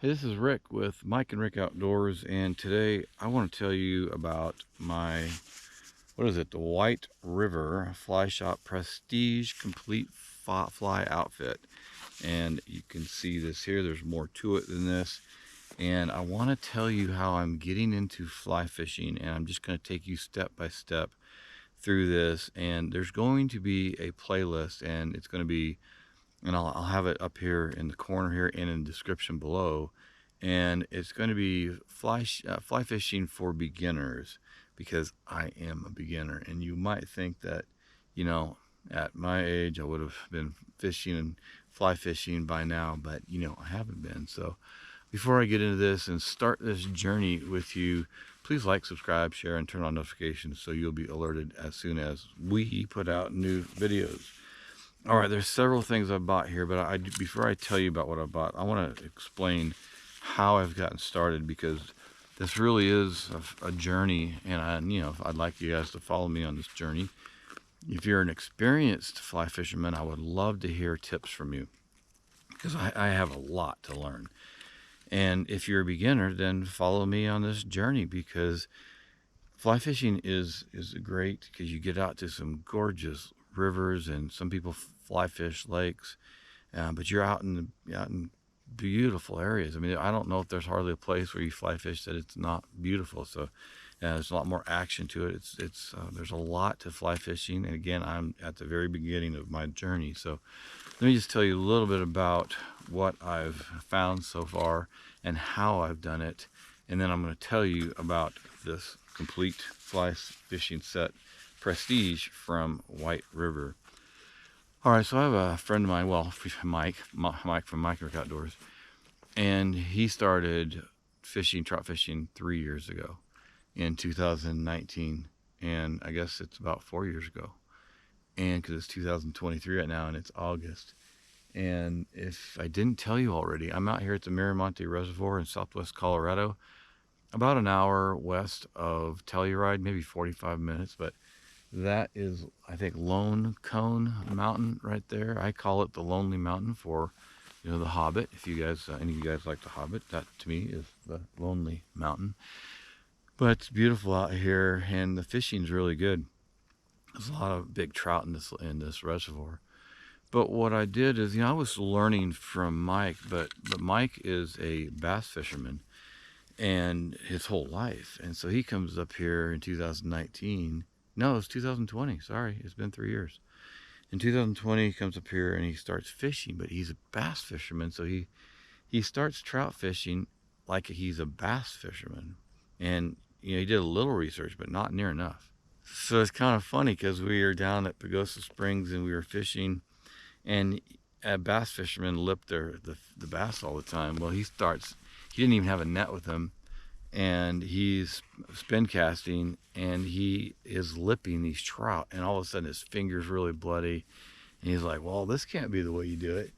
Hey, this is Rick with Mike and Rick Outdoors, and today I want to tell you about my, the White River Fly Shop Prestige Complete Fly Outfit. And you can see this here, there's more to it than this. And I want to tell you how I'm getting into fly fishing, and I'm just going to take you step by step through this. And there's going to be a playlist, and it's going to be, and I'll have it up here in the corner here and in the description below, and it's going to be fly fishing for beginners, because I am a beginner. And you might think that, at my age I would have been fishing and fly fishing by now, but I haven't been. So before I get into this and start this journey with you, please like, subscribe, share, and turn on notifications so you'll be alerted as soon as we put out new videos. All right, there's several things I bought here, but before I tell you about what I bought, I want to explain how I've gotten started, because this really is a journey, and I'd like you guys to follow me on this journey. If you're an experienced fly fisherman, I would love to hear tips from you, because I have a lot to learn. And if you're a beginner, then follow me on this journey, because fly fishing is great, because you get out to some gorgeous rivers, and some people fly fish lakes, but you're out in beautiful areas. I mean, I don't know if there's hardly a place where you fly fish that it's not beautiful. So there's a lot more action to it. There's a lot to fly fishing, and again, I'm at the very beginning of my journey. So let me just tell you a little bit about what I've found so far and how I've done it, and then I'm going to tell you about this complete fly fishing set Prestige from White River. All right, so I have a friend of mine, Mike from MikenRickOutdoors, and he started trout fishing 3 years ago in 2019, and I guess it's about 4 years ago, and because it's 2023 right now, and it's August. And if I didn't tell you already, I'm out here at the Miramonte Reservoir in southwest Colorado, about an hour west of Telluride, maybe 45 minutes, but that is, I think, Lone Cone Mountain right there. I call it the Lonely Mountain for, the Hobbit. If you guys, any of you guys like the Hobbit, that to me is the Lonely Mountain. But it's beautiful out here, and the fishing's really good. There's a lot of big trout in this reservoir. But what I did is, I was learning from Mike, but Mike is a bass fisherman, and his whole life, and so he comes up here in 2019. No, it's 2020. Sorry, it's been 3 years. In 2020, he comes up here and he starts fishing, but he's a bass fisherman, so he starts trout fishing like he's a bass fisherman. And he did a little research, but not near enough. So it's kind of funny, because we were down at Pagosa Springs and we were fishing, and a bass fisherman lipped the bass all the time. Well, he didn't even have a net with him, and he's spin casting, and he is lipping these trout, and all of a sudden his finger's really bloody, and he's like, well, this can't be the way you do it.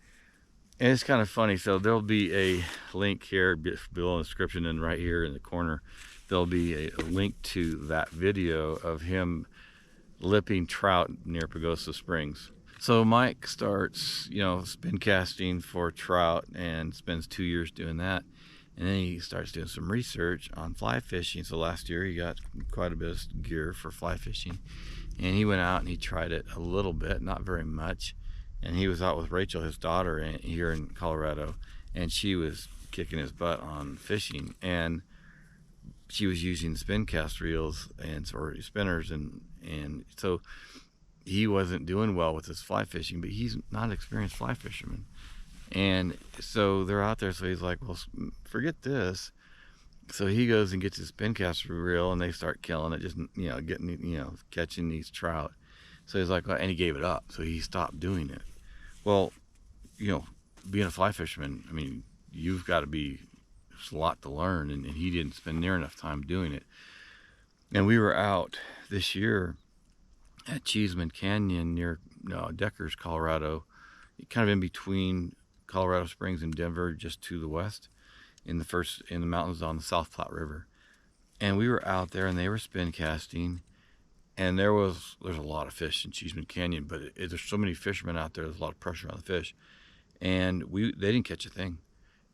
And it's kind of funny. So there'll be a link here below in the description, and right here in the corner there'll be a link to that video of him lipping trout near Pagosa Springs. So Mike starts spin casting for trout, and spends 2 years doing that. And then he starts doing some research on fly fishing. So last year he got quite a bit of gear for fly fishing. And he went out and he tried it a little bit, not very much. And he was out with Rachel, his daughter, here in Colorado. And she was kicking his butt on fishing. And she was using spin cast reels or spinners. And so he wasn't doing well with his fly fishing, but he's not an experienced fly fisherman. And so they're out there, so he's like, well, forget this. So he goes and gets his spin caster reel, and they start killing it, just catching these trout. So he's like, well, and he gave it up, so he stopped doing it. Well, being a fly fisherman, I mean, you've got to there's a lot to learn, and he didn't spend near enough time doing it. And we were out this year at Cheeseman Canyon near Deckers, Colorado, kind of in between Colorado Springs and Denver, just to the west, in the mountains on the South Platte River. And we were out there, and they were spin casting, and there's a lot of fish in Cheeseman Canyon, but there's so many fishermen out there, there's a lot of pressure on the fish, and they didn't catch a thing.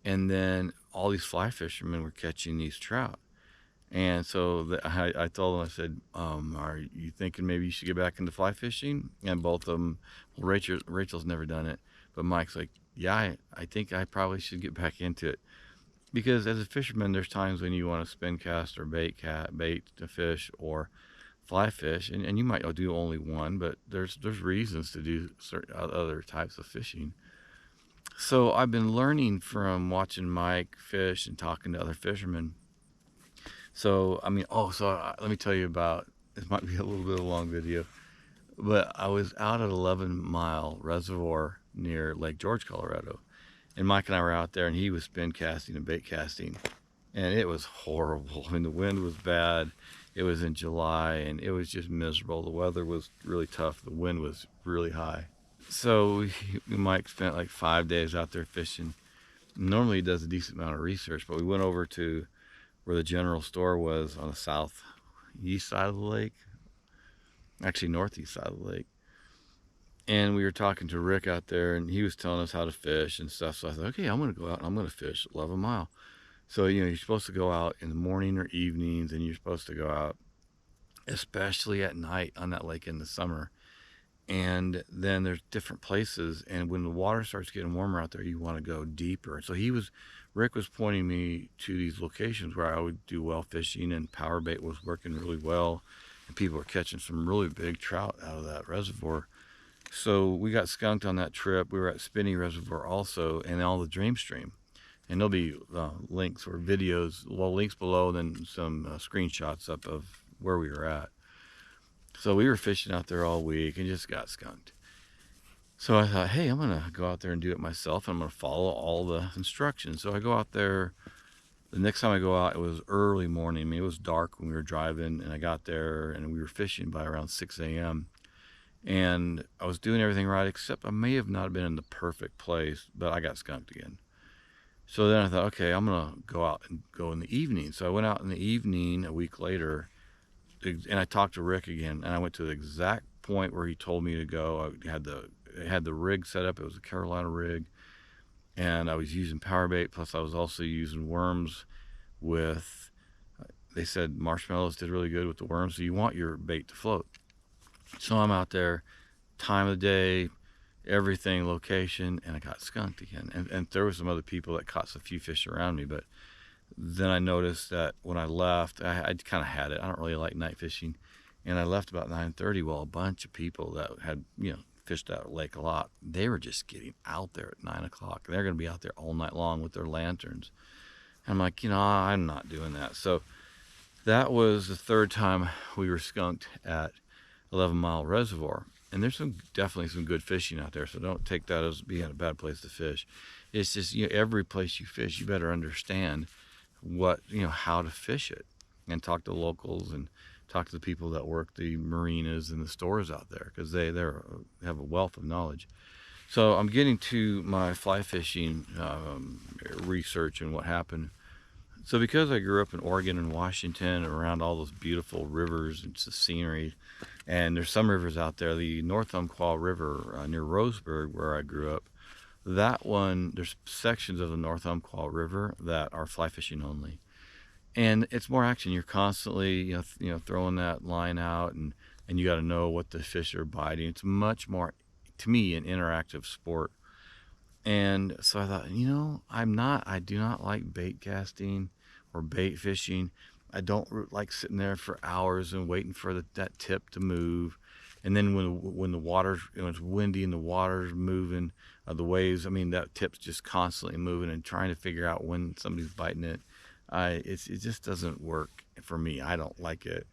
And then all these fly fishermen were catching these trout. And so I told them, I said, are you thinking maybe you should get back into fly fishing? And both of them, well, Rachel's never done it, but Mike's like, yeah, I think I probably should get back into it. Because as a fisherman, there's times when you want to spin cast or bait to fish or fly fish, and you might do only one, but there's reasons to do certain other types of fishing. So I've been learning from watching Mike fish and talking to other fishermen. So I mean, let me tell you about. This might be a little bit of a long video, but I was out at 11 Mile Reservoir near Lake George, Colorado, and Mike and I were out there, and he was spin casting and bait casting, and it was horrible. I mean, the wind was bad. It was in July, and it was just miserable. The weather was really tough. The wind was really high. So Mike spent like 5 days out there fishing. Normally he does a decent amount of research, but we went over to where the general store was on the southeast side of the lake, actually northeast side of the lake. And we were talking to Rick out there, and he was telling us how to fish and stuff. So I thought, okay, I'm going to go out and I'm going to fish 11 Mile. So, you're supposed to go out in the morning or evenings, and you're supposed to go out, especially at night on that lake in the summer. And then there's different places, and when the water starts getting warmer out there, you want to go deeper. So Rick was pointing me to these locations where I would do well fishing, and power bait was working really well, and people were catching some really big trout out of that reservoir. So we got skunked on that trip. We were at Spinney Reservoir also, and all the Dream Stream. And there'll be links or videos, links below, then some screenshots up of where we were at. So we were fishing out there all week and just got skunked. So I thought, hey, I'm going to go out there and do it myself. I'm going to follow all the instructions. So I go out there. The next time I go out, it was early morning. I mean, it was dark when we were driving, and I got there, and we were fishing by around 6 a.m. And I was doing everything right, except I may have not been in the perfect place, but I got skunked again. So then I thought, okay, I'm going to go out and go in the evening. So I went out in the evening a week later, and I talked to Rick again, and I went to the exact point where he told me to go. I had the rig set up. It was a Carolina rig, and I was using power bait, plus I was also using worms with, they said marshmallows did really good with the worms, so you want your bait to float. So I'm out there, time of day, everything, location, and I got skunked again. And there were some other people that caught a few fish around me, but then I noticed that when I left, I kind of had it. I don't really like night fishing, and I left about 9:30. Well, a bunch of people that had fished that lake a lot, they were just getting out there at 9 o'clock. They're going to be out there all night long with their lanterns. And I'm like, I'm not doing that. So that was the third time we were skunked at 11 Mile Reservoir. And there's definitely some good fishing out there, so don't take that as being a bad place to fish. It's just, every place you fish, you better understand how to fish it, and talk to locals and talk to the people that work the marinas and the stores out there, because they have a wealth of knowledge. So I'm getting to my fly fishing research and what happened. So because I grew up in Oregon and Washington, around all those beautiful rivers and the scenery, and there's some rivers out there, the North Umpqua River near Roseburg, where I grew up, that one, there's sections of the North Umpqua River that are fly fishing only. And it's more action. You're constantly, throwing that line out, and you got to know what the fish are biting. It's much more, to me, an interactive sport. And so I thought, I do not like bait casting or bait fishing. I don't like sitting there for hours and waiting for that tip to move. And then when the water's, it's windy and the water's moving, the waves, that tip's just constantly moving, and trying to figure out when somebody's biting it. It just doesn't work for me. I don't like it.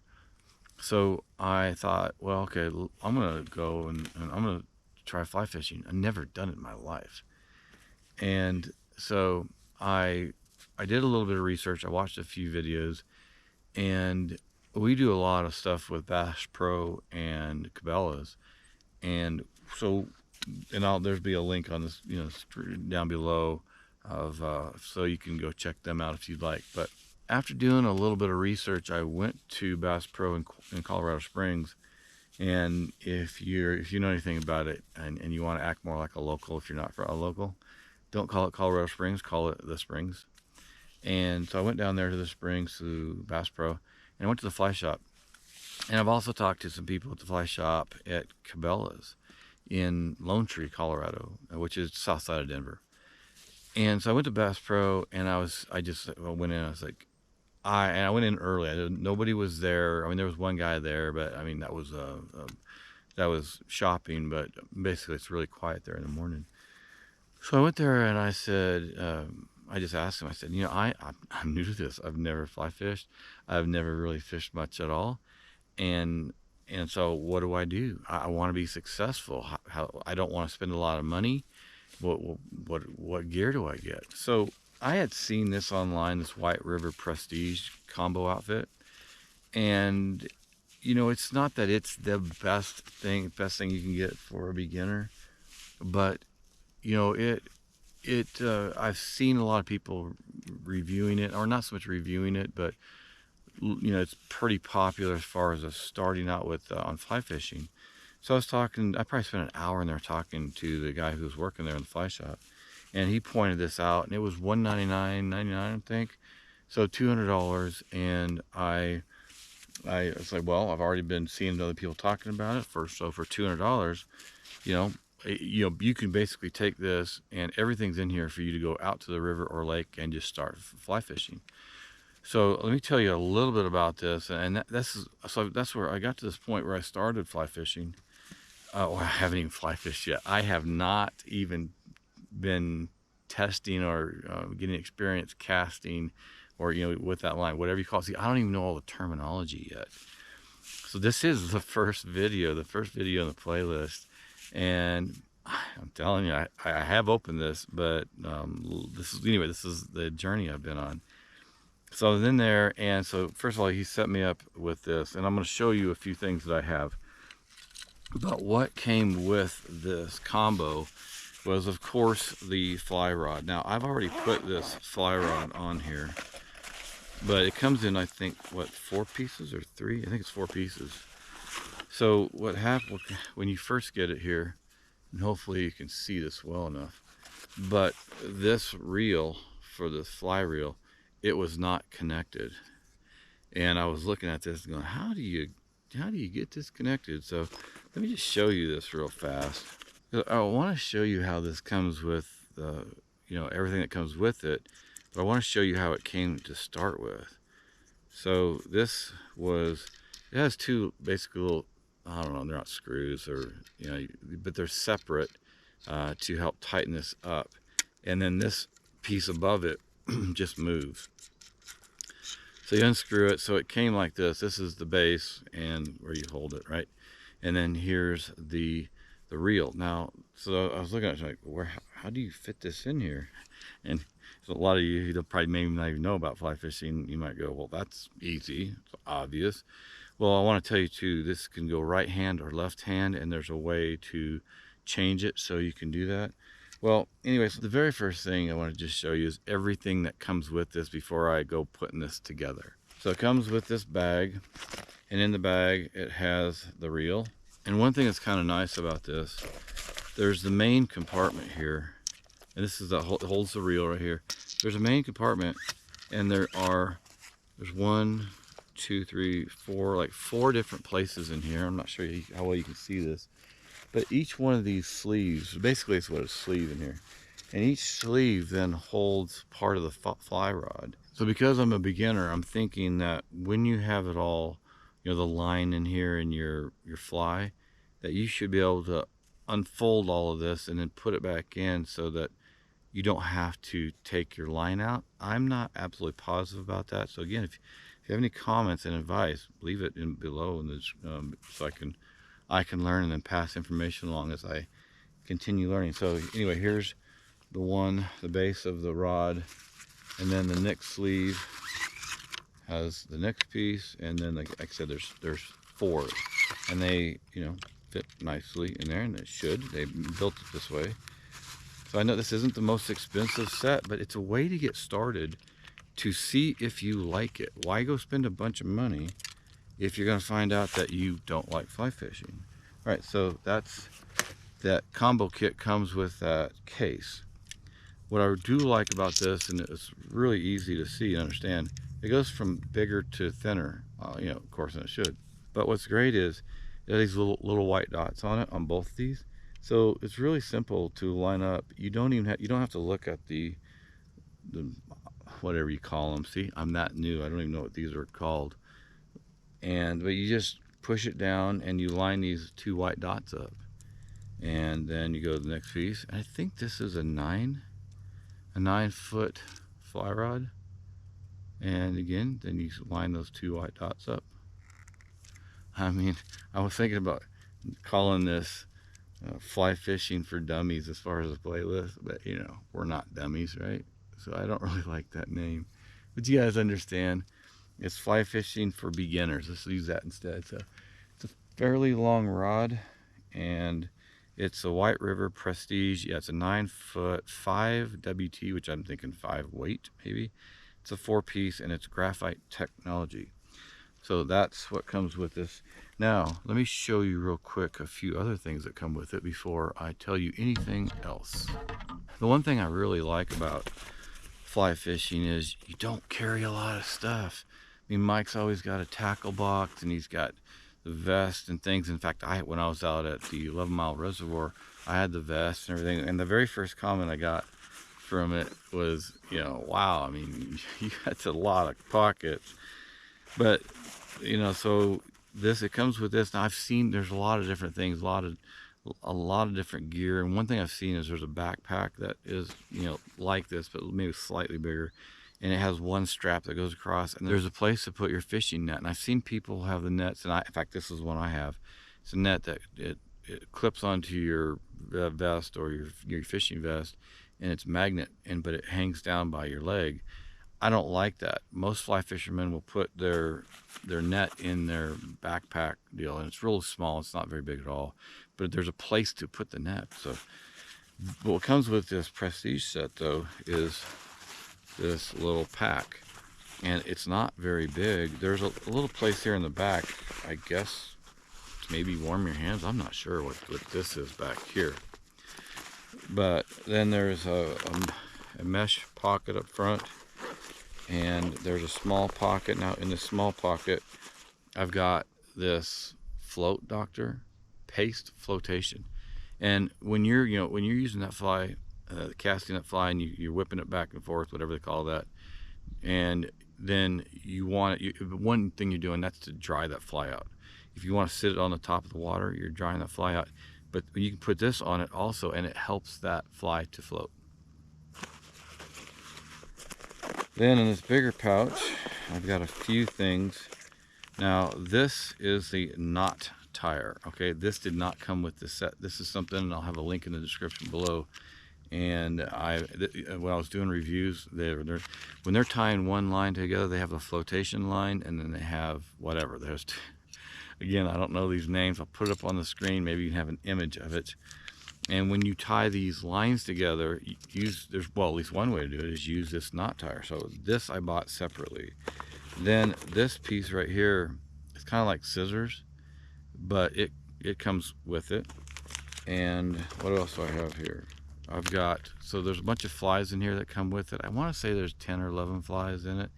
So I thought, well, okay, I'm going to go and I'm going to try fly fishing. I've never done it in my life. And so I did a little bit of research. I watched a few videos, and we do a lot of stuff with Bass Pro and Cabela's. And so, there's be a link on this, down below so you can go check them out if you'd like. But after doing a little bit of research, I went to Bass Pro in Colorado Springs. And if you know anything about it, and you want to act more like a local, if you're not a local, don't call it Colorado Springs, call it the Springs. And so I went down there to the springs to Bass Pro, and I went to the fly shop. And I've also talked to some people at the fly shop at Cabela's in Lone Tree, Colorado, which is south side of Denver. And so I went to Bass Pro, and I just went in. I was like, I went in early. Nobody was there. I mean, there was one guy there, but I mean that was shopping. But basically, it's really quiet there in the morning. So I went there, and I said, I just asked him. I said, I'm new to this. I've never fly fished. I've never really fished much at all. And so what do? I want to be successful. I don't want to spend a lot of money. What gear do I get? So I had seen this online, this White River Prestige combo outfit, and it's not that it's the best thing you can get for a beginner, but I've seen a lot of people reviewing it, or not so much reviewing it, but it's pretty popular as far as starting out with on fly fishing. So I probably spent an hour in there talking to the guy who was working there in the fly shop, and he pointed this out, and it was $199.99, I think, so $200. And I was like, well, I've already been seeing other people talking about it so for $200, you can basically take this, and everything's in here for you to go out to the river or lake and just start fly fishing. So let me tell you a little bit about this, and that's where I got to this point where I started fly fishing. Well, I haven't even fly fished yet. I have not even been testing or getting experience casting, or with that line, whatever you call it. See, I don't even know all the terminology yet. So this is the first video in the playlist, and I'm telling you, I have opened this, but this is the journey I've been on. So I was in there, and so first of all, he set me up with this, and I'm going to show you a few things that I have. But what came with this combo was, of course, the fly rod. Now, I've already put this fly rod on here, but it comes in, I think, 4 pieces or 3? I think it's 4 pieces. So what happens when you first get it here, and hopefully you can see this well enough, but this reel, for the fly reel, it was not connected. And I was looking at this and going, how do you get this connected? So let me just show you this real fast. I want to show you how this comes with everything that comes with it, but I want to show you how it came to start with. So it has 2 basically little, I don't know, they're not screws, or but they're separate to help tighten this up, and then this piece above it just moves. So you unscrew it, so it came like this. This is the base and where you hold it, right? And then here's the reel. Now, so I was looking at it like, how do you fit this in here? And so a lot of you who probably maybe not even know about fly fishing, you might go, well, that's easy, it's obvious. Well, I want to tell you too, this can go right hand or left hand, and there's a way to change it so you can do that. Well, anyways, the very first thing I want to just show you is everything that comes with this before I go putting this together. So it comes with this bag, and in the bag it has the reel. And one thing that's kind of nice about this, there's the main compartment here, and this is holds the reel right here. There's a main compartment, and there's 1, 2, 3, 4, like 4 different places in here. I'm not sure how well you can see this. But each one of these sleeves, basically it's what a sleeve in here, and each sleeve then holds part of the fly rod. So because I'm a beginner, I'm thinking that when you have it all, the line in here and your fly, that you should be able to unfold all of this and then put it back in so that you don't have to take your line out. I'm not absolutely positive about that. So again, if you have any comments and advice, leave it below in this, so I can learn and then pass information along as I continue learning. So anyway, here's the base of the rod, and then the next sleeve has the next piece, and then like I said, there's 4, and they fit nicely in there, and they built it this way. So I know this isn't the most expensive set, but it's a way to get started to see if you like it. Why go spend a bunch of money if you're going to find out that you don't like fly fishing? All right, so that combo kit comes with that case. What I do like about this, and it's really easy to see and understand, it goes from bigger to thinner, you know, of course, and it should. But what's great is there are these little white dots on it on both of these. So it's really simple to line up. You don't have to look at the whatever you call them. See, I'm that new. I don't even know what these are called. But you just push it down and you line these two white dots up. And then you go to the next piece. I think this is a 9-foot fly rod. And again, then you line those two white dots up. I mean, I was thinking about calling this fly fishing for dummies as far as the playlist, but you know, we're not dummies, right? So I don't really like that name. But you guys understand, it's fly fishing for beginners. Let's use that instead. So it's a fairly long rod, and it's a White River Prestige. Yeah, it's a 9-foot 5 WT, which I'm thinking 5 weight maybe. It's a 4-piece, and it's graphite technology. So that's what comes with this. Now, let me show you real quick a few other things that come with it before I tell you anything else. The one thing I really like about fly fishing is you don't carry a lot of stuff. I mean, Mike's always got a tackle box, and he's got the vest and things. In fact, when I was out at the 11-mile reservoir, I had the vest and everything. And the very first comment I got from it was, you know, wow, I mean, that's a lot of pockets. But, you know, so it comes with this. Now, I've seen there's a lot of different things, a lot of different gear. And one thing I've seen is there's a backpack that is, you know, like this, but maybe slightly bigger. And it has one strap that goes across, and there's a place to put your fishing net. And I've seen people have the nets, and in fact, this is one I have. It's a net that it clips onto your vest or your fishing vest, and it's magnet, but it hangs down by your leg. I don't like that. Most fly fishermen will put their net in their backpack deal, and it's really small. It's not very big at all, but there's a place to put the net. So what comes with this Prestige set, though, is this little pack, and it's not very big. There's a little place here in the back, I guess, to maybe warm your hands. I'm not sure what this is back here. But then there's a mesh pocket up front, and there's a small pocket. Now in this small pocket, I've got this Float Doctor paste flotation. And when you're using that fly, casting that fly, and you're whipping it back and forth, whatever they call that, and then you want it, one thing you're doing, that's to dry that fly out. If you want to sit it on the top of the water, you're drying that fly out. But you can put this on it also, and it helps that fly to float. Then in this bigger pouch, I've got a few things. Now this is the knot tire. Okay, this did not come with the set. This is something, and I'll have a link in the description below. And when I was doing reviews, when they're tying one line together, they have a flotation line, and then they have whatever. Again, I don't know these names. I'll put it up on the screen. Maybe you can have an image of it. And when you tie these lines together, there's at least one way to do it is use this knot tire. So this I bought separately. Then this piece right here, it's kind of like scissors, but it comes with it. And what else do I have here? So there's a bunch of flies in here that come with it. I want to say there's 10 or 11 flies in it.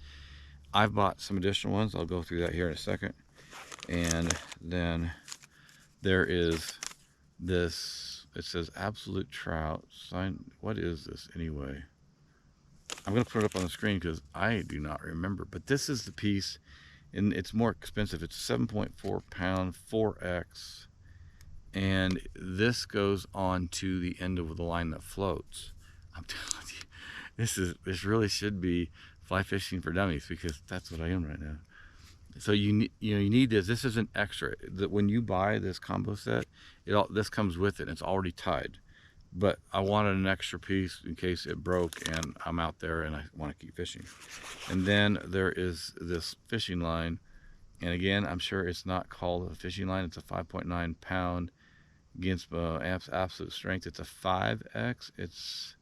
I've bought some additional ones. I'll go through that here in a second. And then there is this. It says Absolute Trout. What is this anyway? I'm going to put it up on the screen because I do not remember. But this is the piece, and it's more expensive. It's a 7.4 pound 4X. And this goes on to the end of the line that floats. I'm telling you, this really should be fly fishing for dummies, because that's what I am right now. So you need this. This is an extra. That when you buy this combo set, this comes with it. And it's already tied. But I wanted an extra piece in case it broke and I'm out there and I want to keep fishing. And then there is this fishing line. And again, I'm sure it's not called a fishing line. It's a 5.9 pound against absolute strength. It's a 5X. It's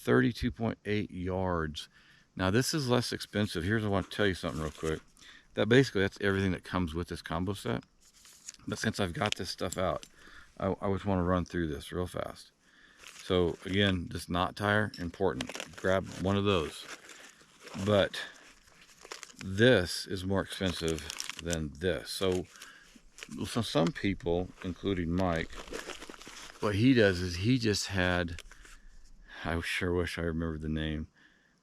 32.8 yards. Now this is less expensive. I want to tell you something real quick. That's everything that comes with this combo set. But since I've got this stuff out, I just want to run through this real fast. So again, this knot tire, important. Grab one of those. But this is more expensive than this. So some people, including Mike, what he does is he just had, I sure wish I remembered the name,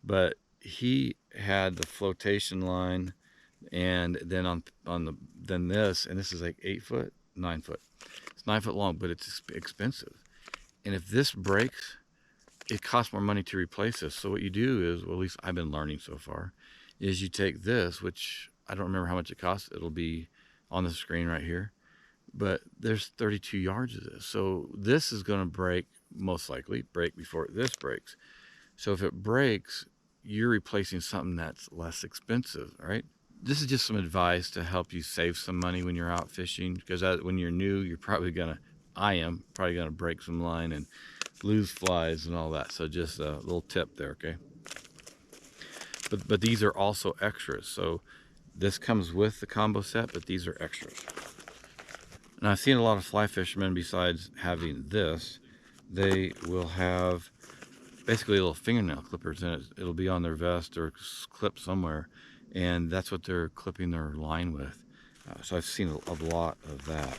but he had the flotation line, and then then this, and this is like 8 foot, 9 foot. It's 9 foot long, but it's expensive. And if this breaks, it costs more money to replace this. So what you do is, well, at least I've been learning so far, is you take this, which I don't remember how much it costs. It'll be on the screen right here. But there's 32 yards of this. So this is going to break, most likely, break before this breaks. So if it breaks, you're replacing something that's less expensive, right? This is just some advice to help you save some money when you're out fishing, because when you're new, you're probably gonna, I am probably gonna break some line and lose flies and all that. So just a little tip there, okay? But these are also extras. So this comes with the combo set, but these are extras. And I've seen a lot of fly fishermen, besides having this, they will have basically little fingernail clippers in it. It'll be on their vest or clipped somewhere, and that's what they're clipping their line with. So I've seen a lot of that.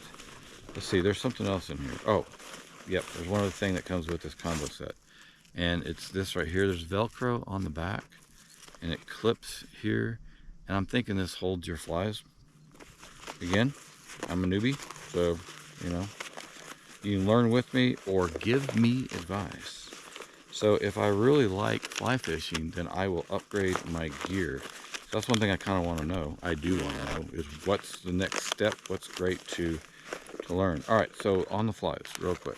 Let's see, there's something else in here. Oh, yep, there's one other thing that comes with this combo set, and it's this right here. There's Velcro on the back, and it clips here, and I'm thinking this holds your flies. Again, I'm a newbie, so you know, you can learn with me or give me advice. So if I really like fly fishing, then I will upgrade my gear. So that's one thing I kind of want to know. I do want to know is what's the next step. What's great to learn. All right, so on the flies, real quick.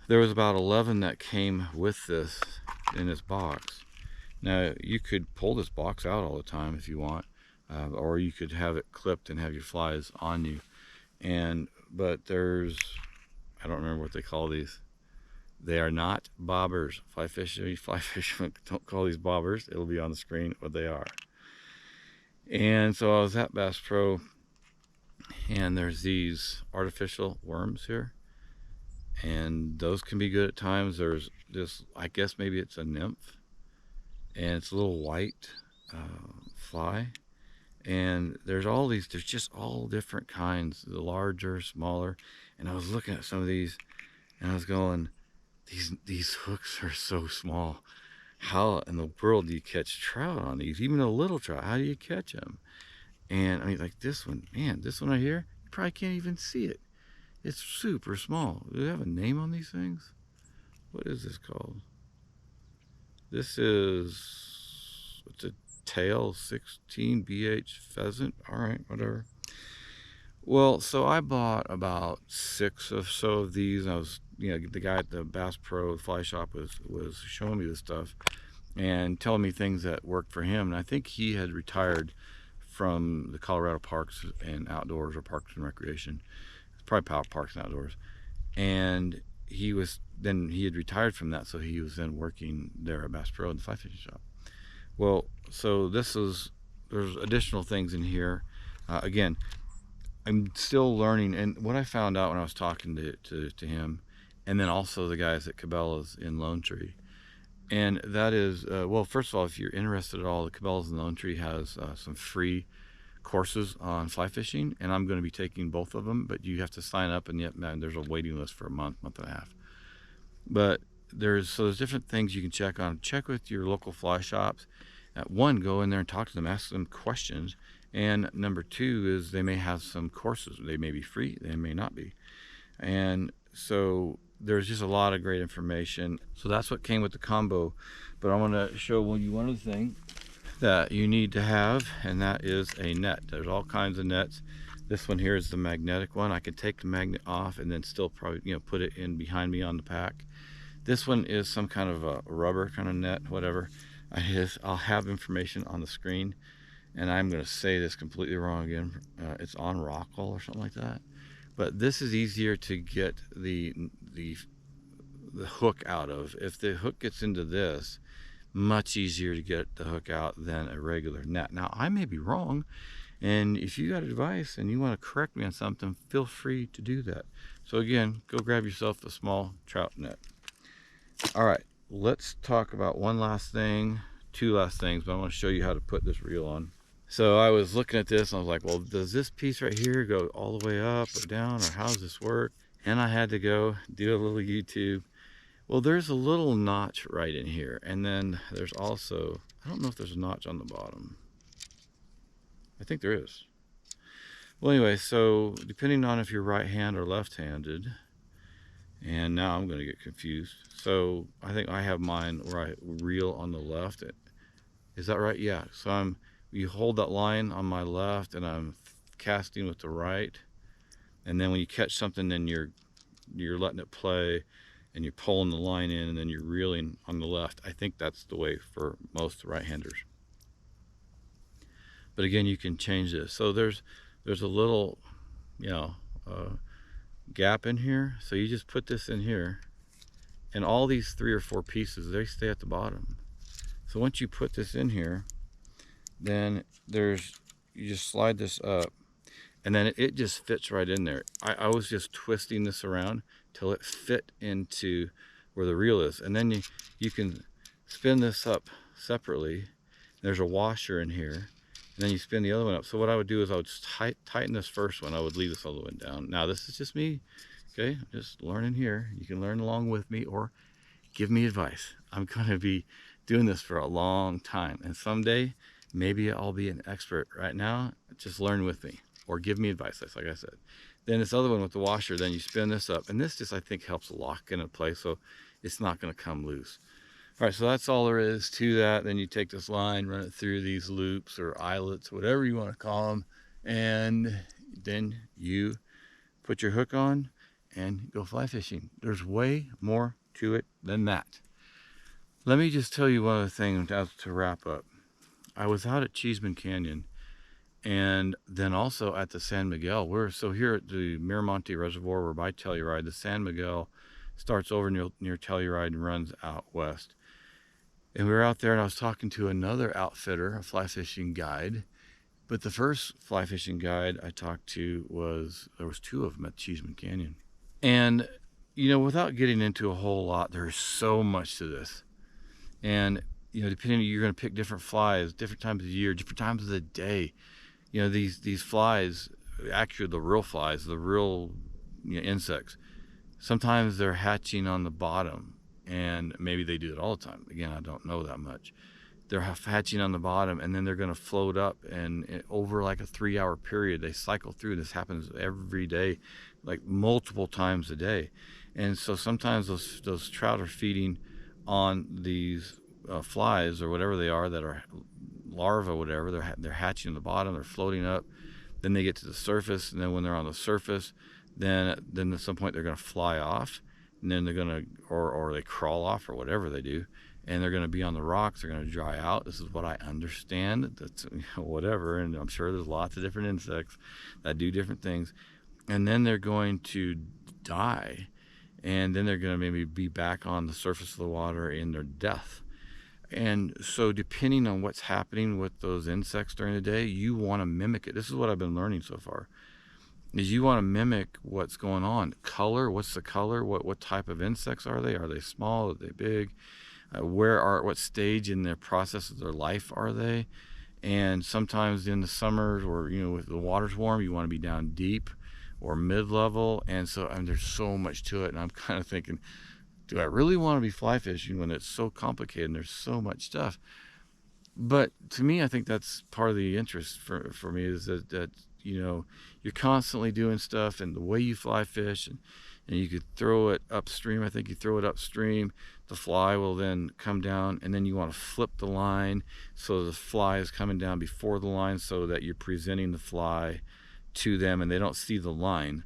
There was about 11 that came with this in this box. Now you could pull this box out all the time if you want, or you could have it clipped and have your flies on you. But there's, I don't remember what they call these. They are not bobbers. Fly fishermen don't call these bobbers. It'll be on the screen what they are. And so I was at Bass Pro, and there's these artificial worms here, and those can be good at times. There's this, I guess maybe it's a nymph, and it's a little white fly. And there's just all different kinds, the larger, smaller. And I was looking at some of these, and I was going, these hooks are so small. How in the world do you catch trout on these? Even a little trout, how do you catch them? And I mean, like this one, man, this one right here, you probably can't even see it. It's super small. Do they have a name on these things? What is this called? This is, it's a tail 16 BH pheasant. All right, whatever. Well, so I bought about 6 or so of these. I was, the guy at the Bass Pro Fly Shop was showing me this stuff and telling me things that worked for him. And I think he had retired from the Colorado Parks and Outdoors, or Parks and Recreation. It's probably Parks and Outdoors. And he had retired from that, so he was then working there at Bass Pro in the fly fishing shop. Well, so there's additional things in here. Again, I'm still learning, and what I found out when I was talking to him, and then also the guys at Cabela's in Lone Tree, and that is, well, first of all, if you're interested at all, the Cabela's in Lone Tree has some free courses on fly fishing, and I'm going to be taking both of them, but you have to sign up, and yet, man, there's a waiting list for a month and a half. But there's different things you can check on. Check with your local fly shops. One, go in there and talk to them, ask them questions. And number 2 is they may have some courses. They may be free, they may not be. And so there's just a lot of great information. So that's what came with the combo. But I want to show you one other thing that you need to have, and that is a net. There's all kinds of nets. This one here is the magnetic one. I can take the magnet off and then still probably put it in behind me on the pack. This one is some kind of a rubber kind of net, whatever. I'll have information on the screen, and I'm going to say this completely wrong again. It's on rockall or something like that. But this is easier to get the hook out of. If the hook gets into this, much easier to get the hook out than a regular net. Now, I may be wrong, And if you got advice and you want to correct me on something, feel free to do that. So again, go grab yourself a small trout net. All right, let's talk about one last thing, two last things, but I want to show you how to put this reel on. So I was looking at this and I was like, well, does this piece right here go all the way up or down, or how does this work? And I had to go do a little YouTube. Well, there's a little notch right in here. And then there's also, I don't know if there's a notch on the bottom. I think there is. Well, anyway, so depending on if you're right-handed or left-handed, and now I'm going to get confused. So I think I have mine where I reel on the left. Is that right? Yeah. So you hold that line on my left and I'm casting with the right. And then when you catch something, then you're letting it play and you're pulling the line in and then you're reeling on the left. I think that's the way for most right-handers. But again, you can change this. So there's a little, gap in here. So you just put this in here, and all these 3 or 4 pieces, they stay at the bottom. So once you put this in here, then you just slide this up, and then it just fits right in there. I was just twisting this around till it fit into where the reel is, and then you can spin this up separately. There's a washer in here. And then you spin the other one up. So what I would do is I would tighten this first one. I would leave this all the way down. Now this is just me, okay? I'm just learning here. You can learn along with me or give me advice. I'm gonna be doing this for a long time. And someday, maybe I'll be an expert. Right now, just learn with me or give me advice, like I said. Then this other one with the washer, then you spin this up. And this just, I think, helps lock into place so it's not gonna come loose. All right, so that's all there is to that. Then you take this line, run it through these loops or eyelets, whatever you want to call them, and then you put your hook on and go fly fishing. There's way more to it than that. Let me just tell you one other thing to wrap up. I was out at Cheeseman Canyon and then also at the San Miguel. So here at the Miramonte Reservoir, we're by Telluride. The San Miguel starts over near Telluride and runs out west. And we were out there and I was talking to another outfitter, a fly fishing guide. But the first fly fishing guide I talked to there was 2 of them at Cheeseman Canyon. And, without getting into a whole lot, there's so much to this. And, depending, you're going to pick different flies, different times of the year, different times of the day. These flies, actually the real flies, the real insects, sometimes they're hatching on the bottom. And maybe they do it all the time. Again, I don't know that much. They're hatching on the bottom, and then they're going to float up, and over like a 3-hour period, they cycle through. This happens every day, like multiple times a day. And so sometimes those trout are feeding on these flies or whatever they are that are larvae, whatever. They're hatching on the bottom. They're floating up. Then they get to the surface, and then when they're on the surface, then at some point they're going to fly off. And then they're gonna, or they crawl off or whatever they do, and they're gonna be on the rocks. They're gonna dry out. This is what I understand. That's whatever, and I'm sure there's lots of different insects that do different things. And then they're going to die, and then they're gonna maybe be back on the surface of the water in their death. And so, depending on what's happening with those insects during the day, you want to mimic it. This is what I've been learning so far. Is you want to mimic what's going on. Color, what's the color? What type of insects are they? Are they small? Are they big? What stage in their process of their life are they? And sometimes in the summers or, if the water's warm, you want to be down deep or mid-level. And so, there's so much to it. And I'm kind of thinking, do I really want to be fly fishing when it's so complicated and there's so much stuff? But to me, I think that's part of the interest for me is that you're constantly doing stuff, and the way you fly fish, and you could throw it upstream. I think you throw it upstream, the fly will then come down, and then you want to flip the line so the fly is coming down before the line so that you're presenting the fly to them and they don't see the line.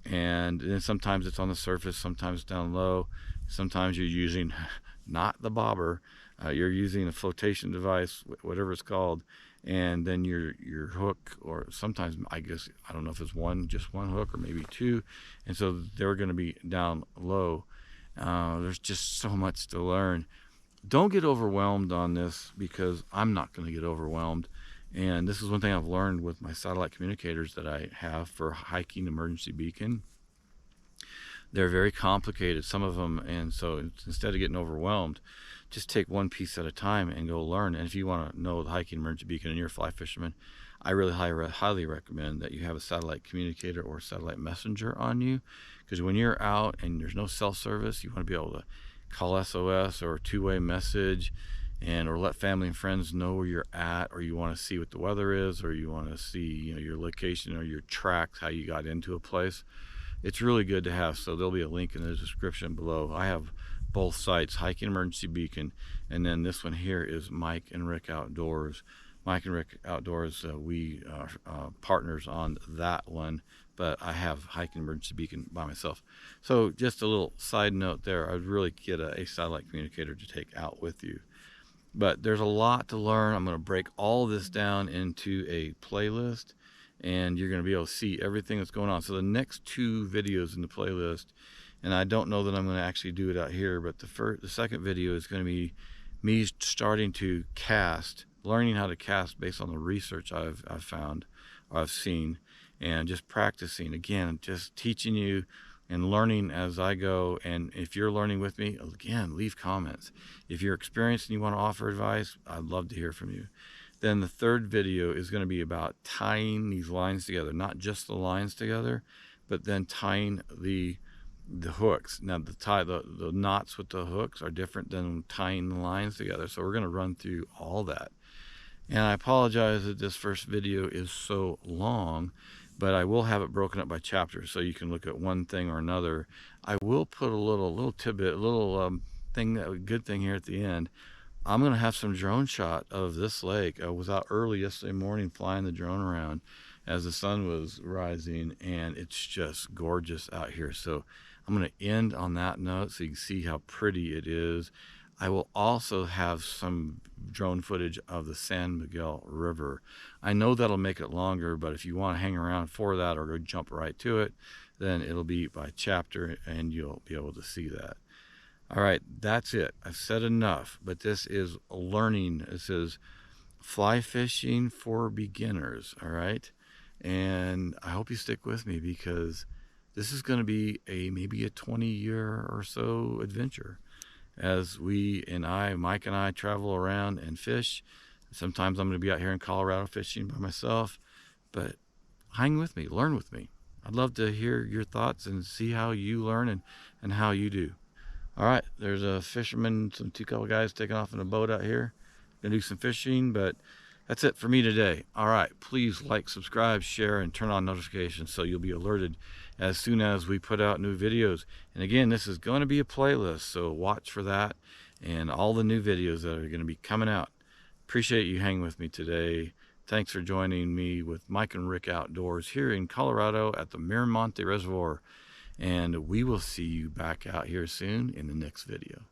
And then sometimes it's on the surface, sometimes down low, sometimes you're using not the bobber, you're using a flotation device, whatever it's called, and then your hook, or sometimes I don't know if it's just one hook or maybe 2, and so they're going to be down low. There's just so much to learn. Don't get overwhelmed on this, because I'm not going to get overwhelmed, And this is one thing I've learned with my satellite communicators that I have for hiking emergency beacon. They're very complicated, some of them, and so instead of getting overwhelmed, just take one piece at a time and go learn. And if you want to know the hiking emergency beacon and you're a fly fisherman, I really highly recommend that you have a satellite communicator or satellite messenger on you, because when you're out and there's no cell service, you want to be able to call SOS or a two-way message, and or let family and friends know where you're at, or you want to see what the weather is, or you want to see, you know, your location or your tracks, how you got into a place. It's really good to have. So there'll be a link in the description below. I have both sites, Hiking Emergency Beacon, and then this one here is Mike and Rick Outdoors. Mike and Rick Outdoors, we are partners on that one, but I have Hiking Emergency Beacon by myself. So just a little side note there, I'd really get a satellite communicator to take out with you. But there's a lot to learn. I'm going to break all this down into a playlist, and you're going to be able to see everything that's going on. So the next two videos in the playlist, and I don't know that I'm going to actually do it out here, but the second video is going to be me starting to cast, learning how to cast based on the research I've found, or I've seen, and just practicing. Again, just teaching you and learning as I go. And if you're learning with me, again, leave comments. If you're experienced and you want to offer advice, I'd love to hear from you. Then the third video is going to be about tying these lines together, not just the lines together, but then tying the hooks. Now the knots with the hooks are different than tying the lines together. So we're going to run through all that. And I apologize that this first video is so long, but I will have it broken up by chapters so you can look at one thing or another. I will put a little tidbit, a little good thing here at the end. I'm going to have some drone shot of this lake. I was out early yesterday morning flying the drone around as the sun was rising, and it's just gorgeous out here. So I'm going to end on that note so you can see how pretty it is. I will also have some drone footage of the San Miguel River. I know that'll make it longer, but if you want to hang around for that or go jump right to it, then it'll be by chapter and you'll be able to see that. All right, that's it. I've said enough, but this is learning. This is fly fishing for beginners, all right? And I hope you stick with me because this is going to be maybe a 20-year or so adventure as Mike and I travel around and fish. Sometimes I'm going to be out here in Colorado fishing by myself, but hang with me, learn with me. I'd love to hear your thoughts and see how you learn and how you do. All right, there's a fisherman, couple guys taking off in a boat out here. Gonna do some fishing, but that's it for me today. All right, please like, subscribe, share, and turn on notifications so you'll be alerted as soon as we put out new videos. And again, this is going to be a playlist, so watch for that and all the new videos that are going to be coming out. Appreciate you hanging with me today. Thanks for joining me with Mike and Rick Outdoors here in Colorado at the Miramonte Reservoir. And we will see you back out here soon in the next video.